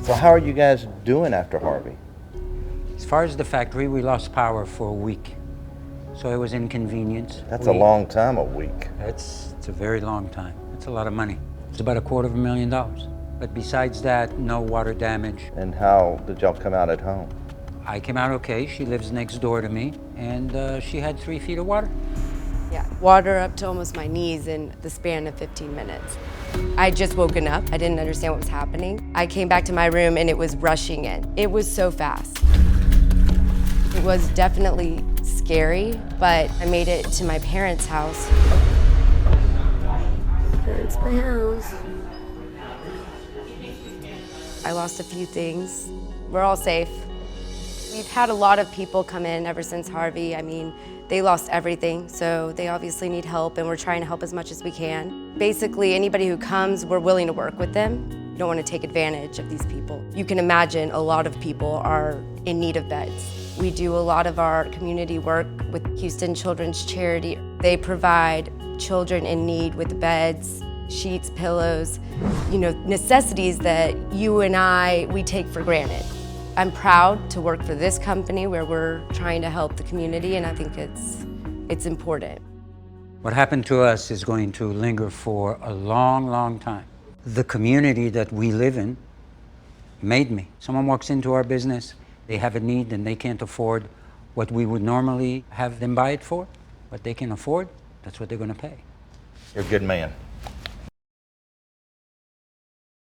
So how are you guys doing after Harvey? As far as the factory, we lost power for a week. So it was inconvenience. That's a long time, a week. It's a very long time. It's a lot of money. It's about $250,000. But besides that, no water damage. And how did y'all come out at home? I came out okay. She lives next door to me, and she had 3 feet of water. Yeah, water up to almost my knees in the span of 15 minutes. I had just woken up. I didn't understand what was happening. I came back to my room and it was rushing in. It was so fast. It was definitely scary, but I made it to my parents' house. It's my house. I lost a few things. We're all safe. We've had a lot of people come in ever since Harvey. I mean, they lost everything, so they obviously need help, and we're trying to help as much as we can. Basically, anybody who comes, we're willing to work with them. We don't want to take advantage of these people. You can imagine a lot of people are in need of beds. We do a lot of our community work with Houston Children's Charity. They provide children in need with beds, sheets, pillows, necessities that you and we take for granted. I'm proud to work for this company where we're trying to help the community, and I think it's important. What happened to us is going to linger for a long, long time. The community that we live in made me. Someone walks into our business, they have a need and they can't afford what we would normally have them buy it for. What they can afford, that's what they're going to pay. You're a good man.